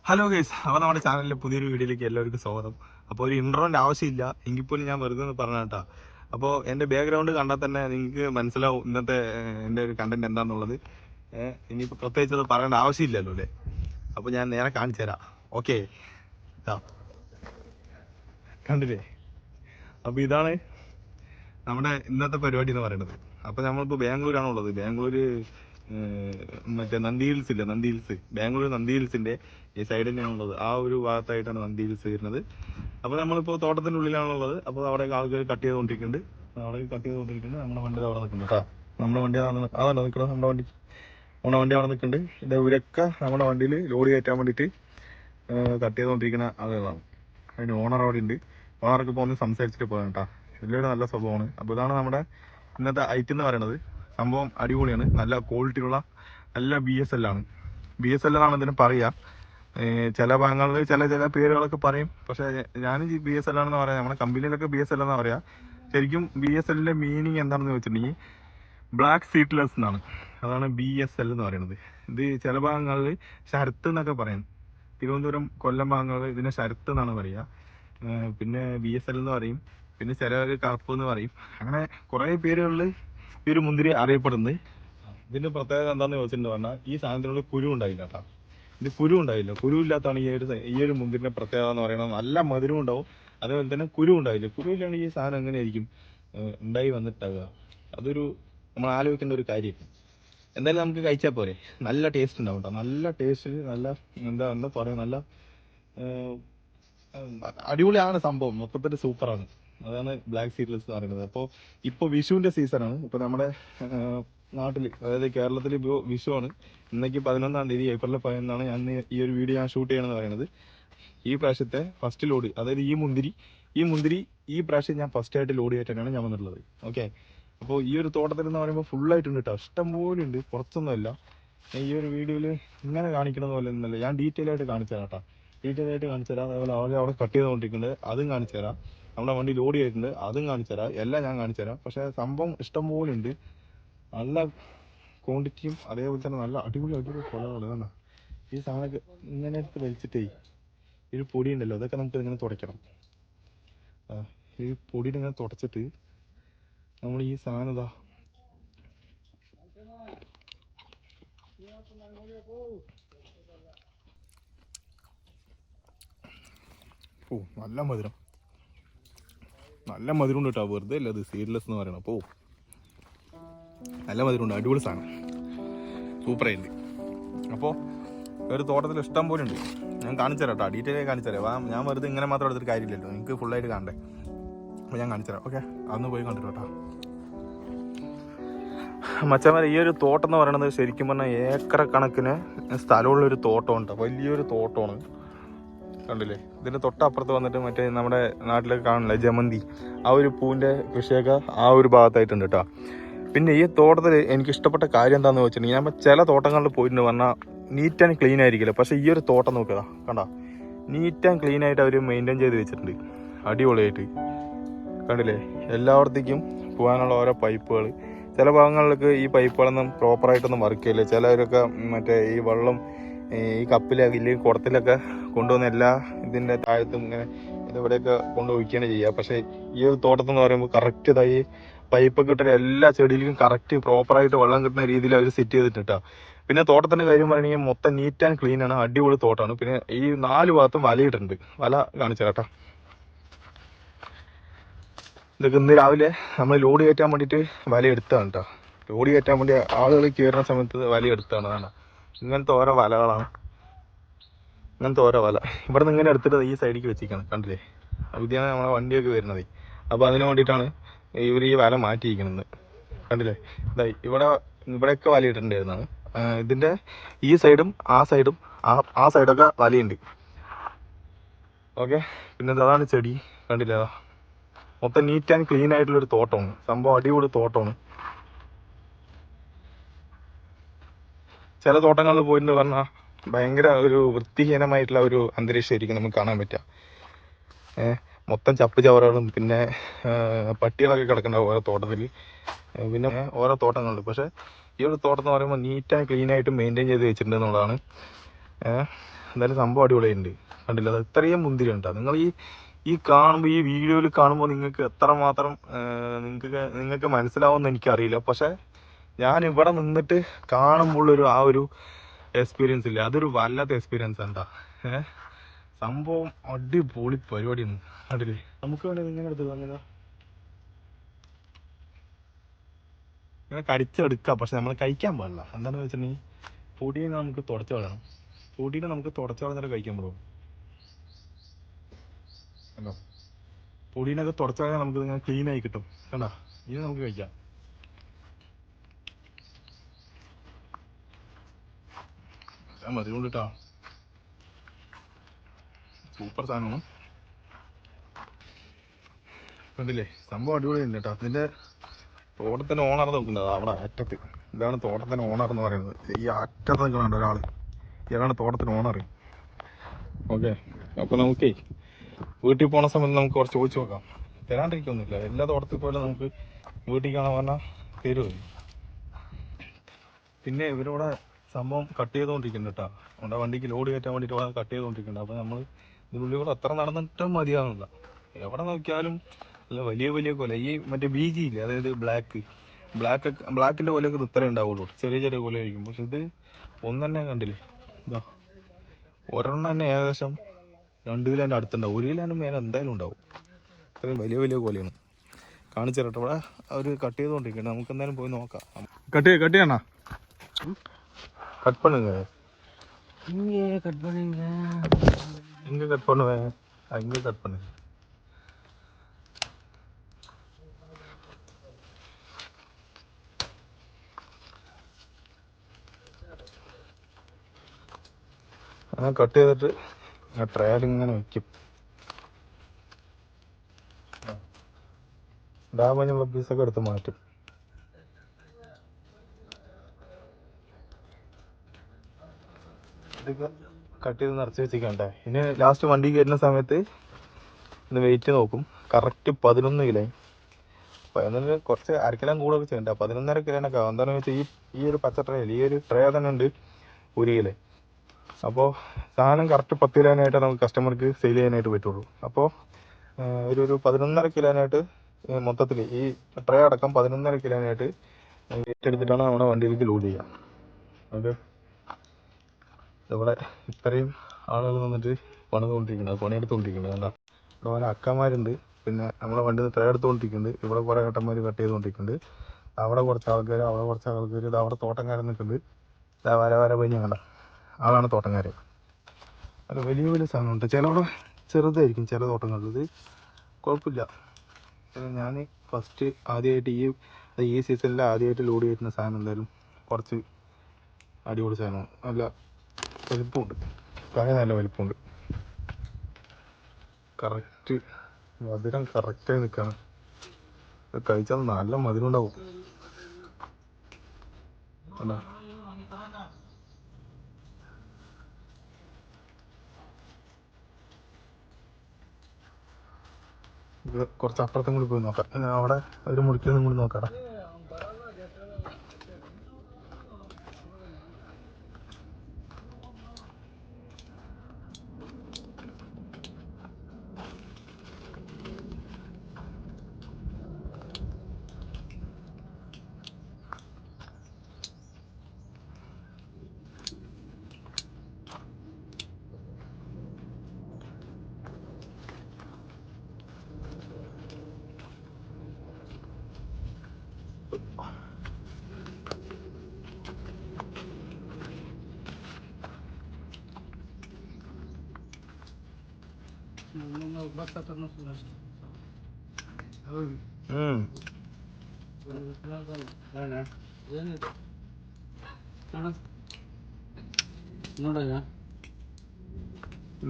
Hello guys, അപ്പോൾ നമ്മുടെ ചാനലിലെ പുതിയൊരു വീഡിയോയിലേക്ക് എല്ലാവർക്കും സ്വാഗതം. അപ്പോൾ ഒരു ഇൻട്രോൻ്റെ ആവശ്യമില്ല, എങ്കിൽ പോലും ഞാൻ വെറുതെ ഒന്ന് പറഞ്ഞ കേട്ടോ. അപ്പോൾ എൻ്റെ ബാക്ക്ഗ്രൗണ്ട് കണ്ടാൽ തന്നെ നിങ്ങൾക്ക് മനസ്സിലാവും ഇന്നത്തെ എൻ്റെ ഒരു കണ്ടന്റ് എന്താണെന്നുള്ളത്. ഇനിയിപ്പോൾ പ്രത്യേകിച്ച് അത് പറയേണ്ട ആവശ്യമില്ലല്ലോ അല്ലേ. അപ്പോൾ ഞാൻ നേരെ കാണിച്ചു തരാം. ഓക്കെ, കണ്ടില്ലേ? അപ്പോൾ ഇതാണ് നമ്മുടെ ഇന്നത്തെ പരിപാടി എന്ന് പറയുന്നത്. അപ്പോൾ നമ്മളിപ്പോൾ ബാംഗ്ലൂരാണുള്ളത്. ബാംഗ്ലൂർ മറ്റേ നന്ദി ഹിൽസ് ഇല്ല, നന്ദി ഹിൽസ്, ബാംഗ്ലൂർ നന്ദി ഹിൽസിൻ്റെ ഈ സൈഡ് തന്നെയാണുള്ളത്. ആ ഒരു ഭാഗത്തായിട്ടാണ് നന്ദി ഹിൽസ് വരുന്നത്. അപ്പോൾ നമ്മളിപ്പോൾ തോട്ടത്തിൻ്റെ ഉള്ളിലാണുള്ളത്. അപ്പോൾ അവിടെ ആൾക്കാർ കട്ട് ചെയ്തുകൊണ്ടിരിക്കുന്നുണ്ട്. നമ്മുടെ വണ്ടി അവിടെ നിൽക്കുന്നുണ്ട് കേട്ടോ. നമ്മുടെ വണ്ടി അതാണ് നിൽക്കുന്നത്. നമ്മുടെ വണ്ടി അവിടെ നിൽക്കുന്നുണ്ട്. ഇവരൊക്കെ നമ്മുടെ വണ്ടിയിൽ ലോഡ് കയറ്റാൻ വേണ്ടിയിട്ട് കട്ട് ചെയ്തുകൊണ്ടിരിക്കുന്ന ആളുകളാണ്. അതിന് ഓണർ അവിടെ ഉണ്ട്. ഓണർക്ക് ഇപ്പോൾ ഒന്ന് സംസാരിച്ചിട്ട് പോകാം കേട്ടോ. വലിയൊരു നല്ല സ്വഭാവമാണ്. അപ്പോൾ ഇതാണ് നമ്മുടെ ഇന്നത്തെ ഐറ്റം എന്ന് പറയുന്നത്. സംഭവം അടിപൊളിയാണ്. നല്ല ക്വാളിറ്റിയുള്ള നല്ല BSL ആണ്. BSL എന്നാണ് ഇതിന് പറയുക. ചില ഭാഗങ്ങളിൽ ചില പേരുകളൊക്കെ പറയും. പക്ഷേ ഞാൻ BSL ആണെന്ന് പറയാം. നമ്മുടെ കമ്പനിയിലൊക്കെ BSL എന്നാണ് പറയുക. ശരിക്കും BSLന്റെ മീനിങ് എന്താണെന്ന് ചോദിച്ചിട്ടുണ്ടെങ്കിൽ ബ്ലാക്ക് സീഡ്ലെസ് എന്നാണ്. അതാണ് BSL എന്ന് പറയുന്നത്. ഇത് ചില ഭാഗങ്ങളിൽ ശരത്ത് എന്നൊക്കെ പറയും. തിരുവനന്തപുരം, കൊല്ലം ഭാഗങ്ങളിൽ ഇതിനെ ശരത്ത് എന്നാണ് പറയുക. പിന്നെ BSL എന്ന് പറയും. പിന്നെ ചിലവർ കറുപ്പ് എന്ന് പറയും. അങ്ങനെ കുറേ പേരുകളിൽ ഈ ഒരു മുന്തിരി അറിയപ്പെടുന്നത്. ഇതിന്റെ പ്രത്യേകത എന്താണെന്ന് ചോദിച്ചിട്ട് പറഞ്ഞാൽ ഈ സാധനത്തിനുള്ള കുരു ഉണ്ടായില്ല കേട്ടോ. ഇത് കുരു ഉണ്ടായില്ല. കുരു ഇല്ലാത്താണ് ഈ ഒരു മുന്തിരിന്റെ പ്രത്യേകത എന്ന് പറയുന്നത്. നല്ല മധുരം ഉണ്ടാവും, അതേപോലെ തന്നെ കുരു ഉണ്ടായില്ല. കുരു ഇല്ലാണ്ട് ഈ സാധനം എങ്ങനെയായിരിക്കും ഉണ്ടായി വന്നിട്ടാകുക? അതൊരു നമ്മൾ ആലോചിക്കേണ്ട ഒരു കാര്യം. എന്തായാലും നമുക്ക് കഴിച്ചാൽ പോരെ. നല്ല ടേസ്റ്റ് ഉണ്ടാവും കേട്ടോ. നല്ല ടേസ്റ്റ്, നല്ല എന്താ പറയുക, നല്ല അടിപൊളിയാണ് സംഭവം. മൊത്തത്തിൽ സൂപ്പറാണ്. അതാണ് ബ്ലാക്ക് സീഡ്ലെസ് എന്ന് പറയുന്നത്. അപ്പോൾ ഇപ്പോൾ വിഷുവിന്റെ സീസണാണ്. ഇപ്പോൾ നമ്മുടെ നാട്ടിൽ, അതായത് കേരളത്തിൽ ഇപ്പോൾ വിഷുവാണ്. ഇന്നേക്ക് 11-ാം തീയതി, ഏപ്രിൽ 11-നാണ് ഞാൻ ഈ ഒരു വീഡിയോ ഷൂട്ട് ചെയ്യണമെന്ന് പറയുന്നത്. ഈ പ്രാവശ്യത്തെ ഫസ്റ്റ് ലോഡ്, അതായത് ഈ മുന്തിരി ഈ പ്രാവശ്യം ഞാൻ ഫസ്റ്റ് ആയിട്ട് ലോഡ് ചെയ്തിട്ടാണ് ഞാൻ വന്നിട്ടുള്ളത്. ഓക്കെ, അപ്പോൾ ഈ ഒരു തോട്ടത്തിൽ എന്ന് പറയുമ്പോൾ ഫുള്ളായിട്ടുണ്ട് കേട്ടോ. ഇഷ്ടം പോലെ ഉണ്ട്, കുറച്ചൊന്നുമല്ല. ഈ ഒരു വീഡിയോയിൽ ഇങ്ങനെ കാണിക്കണത് പോലെ ഒന്നുമല്ല. ഞാൻ ഡീറ്റെയിൽ ആയിട്ട് കാണിച്ചു തരാം കേട്ടോ. അതേപോലെ അവിടെ കട്ട് ചെയ്തുകൊണ്ടിരിക്കുന്നുണ്ട്, അതും കാണിച്ചു തരാം. നമ്മുടെ വണ്ടി ലോഡ് ചെയ്തിട്ടുണ്ട്, അതും കാണിച്ചു തരാം. എല്ലാം ഞാൻ കാണിച്ചു തരാം. പക്ഷേ സംഭവം ഇഷ്ടം പോലെ ഉണ്ട്. നല്ല ക്വാണ്ടിറ്റിയും അതേപോലെ തന്നെ നല്ല അടിപൊളി കൊലകൾ. കണ്ടോ ഈ സാധനമൊക്കെ ഇങ്ങനെ എടുത്ത് വലിച്ചിട്ടേ ഈ പൊടി ഉണ്ടല്ലോ, അതൊക്കെ നമുക്ക് ഇങ്ങനെ തുടയ്ക്കണം. ഈ പൊടിയിൽ ഇങ്ങനെ തുടച്ചിട്ട് നമ്മൾ ഈ സാധനം ഇതാ നല്ല മധുരം ഉണ്ട് കേട്ടോ. വെറുതെ അല്ല, അത് സീഡ്ലെസ് എന്ന് പറയണം. അപ്പോൾ നല്ല മധുരമുണ്ട്, അടിപൊളി സാധനം, സൂപ്പറായിട്ടുണ്ട്. അപ്പോൾ ഒരു തോട്ടത്തിൽ ഇഷ്ടം പോലെ ഉണ്ട്. ഞാൻ കാണിച്ചു തരാം കേട്ടോ, ഡീറ്റെയിൽ ആയി കാണിച്ചു തരാം. ഞാൻ വെറുതെ ഇങ്ങനെ മാത്രം എടുത്തിട്ട് കാര്യമില്ലല്ലോ, നിങ്ങൾക്ക് ഫുള്ളായിട്ട് കാണണ്ടേ. അപ്പോൾ ഞാൻ കാണിച്ചു തരാം. ഓക്കെ, അതൊന്ന് പോയി കണ്ടിട്ട് കേട്ടോ. മച്ചന്മാരെ, ഈ ഒരു തോട്ടം എന്ന് പറയുന്നത് ശരിക്കും പറഞ്ഞാൽ ഏക്കർ കണക്കിന് സ്ഥലമുള്ളൊരു തോട്ടമുണ്ട്. വലിയൊരു തോട്ടമാണ്, കണ്ടില്ലേ? ഇതിൻ്റെ തൊട്ടപ്പുറത്ത് വന്നിട്ട് മറ്റേ നമ്മുടെ നാട്ടിലൊക്കെ കാണില്ലേ ജമന്തി, ആ ഒരു പൂവിൻ്റെ കൃഷിയൊക്കെ ആ ഒരു ഭാഗത്തായിട്ടുണ്ട് കേട്ടോ. പിന്നെ ഈ തോട്ടത്തിൽ എനിക്ക് ഇഷ്ടപ്പെട്ട കാര്യം എന്താണെന്ന് വെച്ചിട്ടുണ്ടെങ്കിൽ, നമ്മൾ ചില തോട്ടങ്ങളിൽ പോയിട്ട് പറഞ്ഞാൽ നീറ്റ് ആൻഡ് ക്ലീൻ ആയിരിക്കില്ല. പക്ഷേ ഈ ഒരു തോട്ടം നോക്കുക, കണ്ടോ? നീറ്റ് ആൻഡ് ക്ലീൻ ആയിട്ട് അവർ മെയിൻറ്റെയിൻ ചെയ്ത് വെച്ചിട്ടുണ്ട്, അടിപൊളിയായിട്ട്. കണ്ടില്ലേ? എല്ലായിടത്തേക്കും പോകാനുള്ള ഓരോ പൈപ്പുകൾ. ചില ഭാഗങ്ങളിലൊക്കെ ഈ പൈപ്പുകളൊന്നും പ്രോപ്പറായിട്ടൊന്നും വർക്ക് ചെയ്യില്ല. ചിലവരൊക്കെ മറ്റേ ഈ വെള്ളം ഈ കപ്പിലൊക്കെ ഇല്ലെങ്കിൽ കുടത്തിലൊക്കെ കൊണ്ടുവന്ന് എല്ലാ ഇതിൻ്റെ താഴത്തും ഇങ്ങനെ ഇതെവിടെയൊക്കെ കൊണ്ടുപോയിക്കുകയാണ് ചെയ്യുക. പക്ഷേ ഈ ഒരു തോട്ടത്തിൽ എന്ന് പറയുമ്പോൾ കറക്റ്റ് ഇതായി പൈപ്പൊക്കെ ഇട്ടിട്ട് എല്ലാ ചെടിയിലും കറക്റ്റ് പ്രോപ്പറായിട്ട് വെള്ളം കിട്ടുന്ന രീതിയിൽ അവർ സെറ്റ് ചെയ്തിട്ടാ. പിന്നെ തോട്ടത്തിൻ്റെ കാര്യം പറയുകയാണെങ്കിൽ മൊത്തം നീറ്റ് ആൻഡ് ക്ലീൻ ആണ്, അടിപൊളി തോട്ടമാണ്. പിന്നെ ഈ 4 ഭാഗത്തും വലയിട്ടുണ്ട്. വല കാണിച്ചു കേട്ടോ. ഇതൊക്കെ ഇന്ന് രാവിലെ നമ്മൾ ലോഡ് കയറ്റാൻ വേണ്ടിയിട്ട് വല എടുത്തതാണ് കേട്ടോ. ലോഡ് കയറ്റാൻ വേണ്ടി ആളുകൾ കയറുന്ന സമയത്ത് വല എടുത്താണ്. അതാണ് ഇങ്ങനത്തെ ഓരോ വലകളാണ്. ഇവിടെ നിന്ന് ഇങ്ങനെ എടുത്തിട്ട് ഈ സൈഡിലേക്ക് വെച്ചിരിക്കണം, കണ്ടില്ലേ? ഇതിയാണ് നമ്മളെ വണ്ടിയൊക്കെ വരുന്നത്. അപ്പോൾ അതിന് വേണ്ടിയിട്ടാണ് ഇവർ ഈ വല മാറ്റിയിരിക്കുന്നത്, കണ്ടില്ലേ? ഇതായി ഇവിടെയൊക്കെ വല ഇട്ടിട്ടുണ്ടായിരുന്നതാണ്. ഇതിൻ്റെ ഈ സൈഡും ആ സൈഡൊക്കെ വലയുണ്ട്. ഓക്കെ, പിന്നെ അതാണ് ചെടി, കണ്ടില്ലേ? മൊത്തം നീറ്റ് ആൻഡ് ക്ലീൻ ആയിട്ടുള്ളൊരു തോട്ടമാണ്. സംഭവം അടിപൊളി തോട്ടമാണ്. ചില തോട്ടങ്ങളിൽ പോയിട്ട് പറഞ്ഞാൽ ഭയങ്കര ഒരു വൃത്തിഹീനമായിട്ടുള്ള ഒരു അന്തരീക്ഷമായിരിക്കും നമുക്ക് കാണാൻ പറ്റുക. മൊത്തം ചപ്പ് ചവറുകളും പിന്നെ പട്ടികളൊക്കെ കിടക്കുന്നുണ്ടാവും ഓരോ തോട്ടത്തിൽ. പിന്നെ ഓരോ തോട്ടങ്ങളുണ്ട്. പക്ഷേ ഈ ഒരു തോട്ടം എന്ന് പറയുമ്പോൾ നീറ്റ് ആൻഡ് ക്ലീൻ ആയിട്ട് മെയിൻറ്റെയിൻ ചെയ്ത് വെച്ചിട്ടുണ്ട് എന്നുള്ളതാണ് എന്തായാലും സംഭവം അടിപൊളിയുണ്ട്. കണ്ടില്ല, അത് ഇത്രയും മുന്തിരി ഉണ്ടാ. നിങ്ങൾ ഈ കാണുമ്പോൾ, ഈ വീഡിയോയിൽ കാണുമ്പോൾ നിങ്ങൾക്ക് എത്രമാത്രം നിങ്ങൾക്ക് മനസ്സിലാവുമെന്ന് എനിക്കറിയില്ല. പക്ഷെ ഞാൻ ഇവിടെ നിന്നിട്ട് കാണുമ്പോഴൊരു ആ ഒരു എക്സ്പീരിയൻസ് ഇല്ല, അതൊരു വല്ലാത്ത എക്സ്പീരിയൻസ് എന്താ. സംഭവം അടിപൊളി പരിപാടിയാണ്. കണ്ടില്ലേ, നമുക്ക് വേണ്ടി ഇങ്ങനെ എടുത്ത് അങ്ങനെ ഇങ്ങനെ കടിച്ചെടുക്കാം. പക്ഷെ നമ്മൾ കഴിക്കാൻ പാടില്ല. എന്താണെന്ന് വെച്ചിട്ടുണ്ടെങ്കിൽ പൊടിയെ നമുക്ക് തുടച്ചു കളയണം. പൊടിയെ നമുക്ക് തുടച്ചു കളഞ്ഞിട്ട് കഴിക്കാൻ പറ്റുമോ? കണ്ടോ, പൊടീനൊക്കെ തുടച്ചു കളയാൻ നമുക്ക് ഇങ്ങനെ ക്ലീൻ ആയി കിട്ടും. കണ്ടോ, ഇത് നമുക്ക് കഴിക്കാം. മതി കൊണ്ടിട്ടാ, സൂപ്പർ സാധനമാണ്. കണ്ടില്ലേ, സംഭവം അടിപൊളിയുണ്ട് കേട്ടോ. അതിൻ്റെ തോട്ടത്തിൻ്റെ ഓണർ നോക്കുന്നത് അവിടെ അറ്റത്ത്. ഇതാണ് തോട്ടത്തിൻ്റെ ഓണർ എന്ന് പറയുന്നത്. ഈ അറ്റത്ത് നിൽക്കണുണ്ട് ഒരാൾ, ഇയാളാണ് തോട്ടത്തിന് ഓണർ. ഓക്കെ, അപ്പോൾ നമുക്കേ വീട്ടിൽ പോണ സമയത്ത് നമുക്ക് കുറച്ച് ചോദിച്ചു നോക്കാം. തരാണ്ടിരിക്കൊന്നുമില്ല. എല്ലാ തോട്ടത്തിൽ പോലെ നമുക്ക് വീട്ടിൽ കാണാൻ പറഞ്ഞാൽ തരുമോ? പിന്നെ ഇവരിവിടെ സംഭവം കട്ട് ചെയ്തുകൊണ്ടിരിക്കുന്നുണ്ട് കേട്ടോ. നമ്മുടെ വണ്ടിക്ക് ലോഡ് കയറ്റാൻ വേണ്ടിയിട്ട് ഇവിടെ കട്ട് ചെയ്തുകൊണ്ടിരിക്കുന്നുണ്ട്. അപ്പോൾ നമ്മൾ ഇതിനുള്ളിൽ കൂടെ എത്ര നടന്നിട്ടും മതിയാകുന്നില്ല. എവിടെ നോക്കിയാലും അല്ല വലിയ വലിയ കൊല. ഈ മറ്റേ ബീജി ഇല്ലേ, അതായത് ബ്ലാക്കിൻ്റെ കൊലയൊക്കെ ഇത് ഇത്രേ ഉണ്ടാവുള്ളൂ, ചെറിയ ചെറിയ കൊല ആയിരിക്കും. പക്ഷെ ഇത് ഒന്നെന്നെ കണ്ടില്ലേ, ഇതാ ഒരെണ്ണം തന്നെ ഏകദേശം 2 കിലോൻ്റെ അടുത്തുണ്ടാവും. 1 കിലോൻ്റെ മേലെ എന്തായാലും ഉണ്ടാവും. ഇത്രയും വലിയ വലിയ കൊലയാണ്. കാണിച്ചു തരട്ടെ, ഇവിടെ അവർ കട്ട് ചെയ്തുകൊണ്ടിരിക്കുന്നത്. നമുക്ക് എന്തായാലും പോയി നോക്കാം. കട്ട് ചെയ്യണ கட் பண்ணுங்க. இங்கே கட் பண்ணுங்க. எங்க கட் பண்ணுவேன்? அங்கே கட் பண்ணுங்க. കട്ട് ചെയ്തിട്ട് ട്രയൽ ഇങ്ങനെ വയ്ക്കും. ഡാമേജുള്ള പീസൊക്കെ എടുത്ത് മാറ്റും. ഇതൊക്കെ കട്ട് ചെയ്ത് നിറച്ച് വെച്ചിരിക്കണ്ടേ. ഇനി ലാസ്റ്റ് വണ്ടി കയറുന്ന സമയത്ത് ഇന്ന് വെയിറ്റ് നോക്കും. Correct 11 kilo. 11 കുറച്ച് അരക്കിലോ കൂടെ ചെയ്യണ്ട, 11.5 കിലോനൊക്കെ ആവും. എന്താണെന്ന് വെച്ചാൽ ഈ ഒരു പച്ച ട്രേ, ഈ ഒരു ട്രേ തന്നെ ഉണ്ട് 1 കിലോ. അപ്പോൾ സാധനം കറക്റ്റ് 10 കിലോനായിട്ട് നമുക്ക് കസ്റ്റമർക്ക് സെയിൽ ചെയ്യാനായിട്ട് പറ്റുള്ളൂ. അപ്പോൾ ഒരു 11.5 കിലോനായിട്ട് മൊത്തത്തിൽ ഈ ട്രേ അടക്കം 11.5 കിലോനായിട്ട് വെയിറ്റ് എടുത്തിട്ടാണ് നമ്മുടെ വണ്ടിയിലേക്ക് ലോഡ് ചെയ്യുക. ഓക്കെ, ഇവിടെ ഇത്രയും ആളുകൾ നിന്നിട്ട് പണിയെടുത്തുകൊണ്ടിരിക്കുന്നത് കണ്ടാ. ഇവിടെ ഓരോ അക്കന്മാരുണ്ട്. പിന്നെ നമ്മളെ വണ്ടി നിന്ന് ട്രേ എടുത്തുകൊണ്ടിരിക്കുന്നുണ്ട്. ഇവിടെ കുറേ ഏട്ടന്മാർ കട്ട് ചെയ്തുകൊണ്ടിരിക്കുന്നുണ്ട്. അവിടെ കുറച്ച് ആൾക്കാർ, അവിടെ കുറച്ച് ആൾക്കാർ, ഇത് അവിടെ തോട്ടംകാരൻ നിൽക്കുന്നുണ്ട്. വര പഞ്ഞ് കണ്ട ആളാണ് തോട്ടംകാരൻ. അത് വലിയ വലിയ സാധനമുണ്ട്. ചിലവിടെ ചെറുതായിരിക്കും ചില തോട്ടങ്ങളിൽ. ഇത് കുഴപ്പമില്ല. ഞാൻ ഫസ്റ്റ് ആദ്യമായിട്ട് ഈ സീസണിൽ ആദ്യമായിട്ട് ലോഡ് ചെയ്യുന്ന സാധനം എന്തായാലും കുറച്ച് അടിപൊളി സാധനമാണ്. നല്ല വലിപ്പമുണ്ട്, കായ നല്ല വലിപ്പമുണ്ട്. കറക്റ്റ് മധുരം കറക്റ്റായി നിൽക്കുകയാണ്. കഴിച്ചാൽ നല്ല മധുരം ഉണ്ടാവും. അല്ല, ഇത് കുറച്ച് അപ്പുറത്തും കൂടി പോയി നോക്കാം. അവിടെ ഒരു മുറിക്കൊന്നും കൂടി നോക്കാം.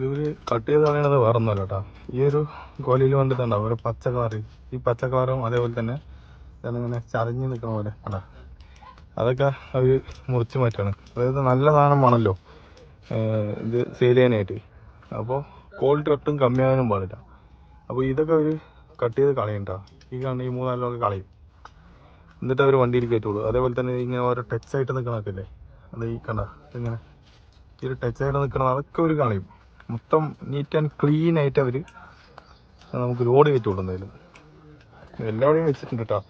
ഇവര് കട്ട് ചെയ്ത് കളയണത് വേറെ ഒന്നുമല്ല കേട്ടോ. ഈ ഒരു കോലയിൽ വന്നിട്ടുണ്ടാവും ഒരു പച്ച കളറ്. ഈ പച്ച കളറും അതേപോലെ തന്നെ ഇങ്ങനെ ചതഞ്ഞ് നിൽക്കുന്ന പോലെ കണ്ടാ, അതൊക്കെ അവർ മുറിച്ച് മാറ്റാണ്. അതായത് നല്ല സാധനമാണല്ലോ ഇത് സെയിൽ ചെയ്യാനായിട്ട്. അപ്പോൾ ക്വാളിറ്റി ഒട്ടും കമ്മിയാകാനും പാടില്ല. അപ്പോൾ ഇതൊക്കെ അവർ കട്ട് ചെയ്ത് കളയണ്ട. ഈ കാണുന്ന ഈ 3-4 കളയും. എന്നിട്ട് അവർ വണ്ടിയിൽ കയറ്റുള്ളൂ. അതേപോലെ തന്നെ ഇങ്ങനെ ഓരോ ടച്ച് ആയിട്ട് നിൽക്കണമൊക്കെ, അത് ഈ കണ്ട ഇങ്ങനെ ഈ ഒരു ടച്ച് ആയിട്ട് നിൽക്കണം അതൊക്കെ അവർ കളയും. മൊത്തം നീറ്റ് ആൻഡ് ക്ലീൻ ആയിട്ട് അവർ നമുക്ക് ലോഡ് കയറ്റി കൊടുക്കുന്നതിലും എല്ലാവരെയും വെച്ചിട്ടുണ്ട് കേട്ടോ.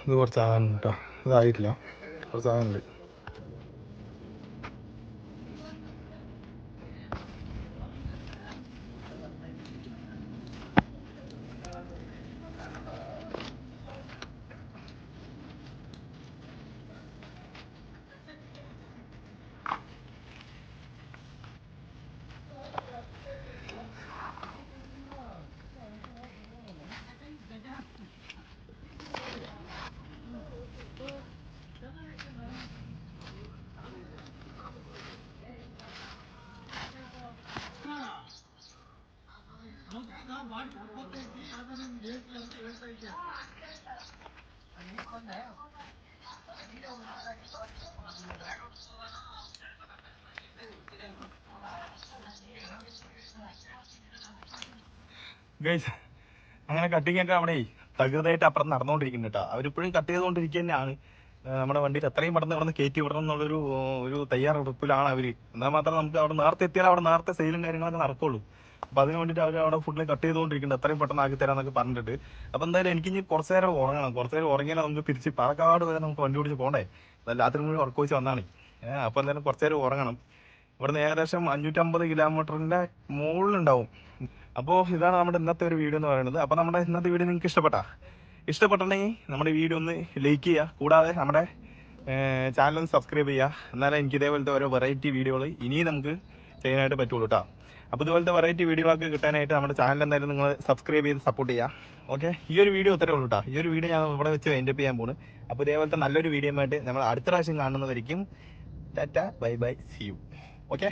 ഇത് കുറച്ചാകാനുണ്ട് കേട്ടോ, ഇതായിട്ടില്ല, കുറച്ചാകാനുണ്ട്. ഗൈസ്, അങ്ങനെ കട്ടിങ് ഒക്കെ അവിടെ തകൃതായിട്ട് അപ്പുറം നടന്നുകൊണ്ടിരിക്കുന്നുണ്ട് കേട്ടോ. അവരിപ്പോഴും കട്ട് ചെയ്തുകൊണ്ടിരിക്കുക തന്നെയാണ്. നമ്മുടെ വണ്ടിയിൽ എത്രയും പെട്ടെന്ന് അവിടെ നിന്ന് കയറ്റി വിടണം എന്നുള്ളൊരു തയ്യാറെടുപ്പിലാണ് അവർ. എന്നാൽ മാത്രം നമുക്ക് അവിടെ നേരത്തെ എത്തിയാൽ അവിടെ നേരത്തെ സെയിലും കാര്യങ്ങളൊക്കെ നടക്കുള്ളൂ. അപ്പോൾ അതിന് വേണ്ടിയിട്ട് അവർ അവിടെ ഫുഡിൽ കട്ട് ചെയ്തുകൊണ്ടിരിക്കുന്നുണ്ട്, എത്രയും പെട്ടെന്ന് ആക്കി തരാമെന്നൊക്കെ പറഞ്ഞിട്ട്. അപ്പോൾ എന്തായാലും എനിക്ക് ഇനി കുറച്ച് നേരം ഉറങ്ങണം. കുറച്ച് നേരം ഉറങ്ങിയാൽ നമുക്ക് തിരിച്ച് പാലക്കാട് വരെ നമുക്ക് വണ്ടി ഓടിച്ച് പോകണ്ടേ. രാത്രി മുഴുവൻ ഉറക്കം വെച്ച് വന്നാണ്. അപ്പോൾ എന്തായാലും കുറച്ച് നേരം ഉറങ്ങണം. ഇവിടുന്ന് ഏകദേശം 550 കിലോമീറ്ററിൻ്റെ മുകളിലുണ്ടാവും. അപ്പോൾ ഇതാണ് നമ്മുടെ ഇന്നത്തെ ഒരു വീഡിയോ എന്ന് പറയുന്നത്. അപ്പോൾ നമ്മുടെ ഇന്നത്തെ വീഡിയോ നിങ്ങൾക്ക് ഇഷ്ടപ്പെട്ടിട്ടുണ്ടെങ്കിൽ നമ്മുടെ വീഡിയോ ഒന്ന് ലൈക്ക് ചെയ്യുക. കൂടാതെ നമ്മുടെ ചാനൽ ഒന്ന് സബ്സ്ക്രൈബ് ചെയ്യുക. എന്നാലേ എനിക്ക് ഇതേപോലത്തെ ഓരോ വെറൈറ്റി വീഡിയോകൾ ഇനിയും നമുക്ക് ചെയ്യാനായിട്ട് പറ്റുള്ളൂ കേട്ടോ. അപ്പോൾ ഇതുപോലത്തെ വെറൈറ്റി വീഡിയോകളൊക്കെ കിട്ടാനായിട്ട് നമ്മുടെ ചാനൽ എന്തായാലും നിങ്ങൾ സബ്സ്ക്രൈബ് ചെയ്ത് സപ്പോർട്ട് ചെയ്യുക. ഓക്കെ, ഈ ഒരു വീഡിയോ ഇത്രേ ഉള്ളൂ കേട്ടോ. ഈ ഒരു വീഡിയോ ഞാൻ ഇവിടെ വെച്ച് വൈൻഡപ്പ് ചെയ്യാൻ പോകുന്നു. അപ്പോൾ ഇതേപോലത്തെ നല്ലൊരു വീഡിയോ ആയിട്ട് നമ്മൾ അടുത്ത പ്രാവശ്യം കാണുന്നതായിരിക്കും. Tata, bye bye, see you. Okay.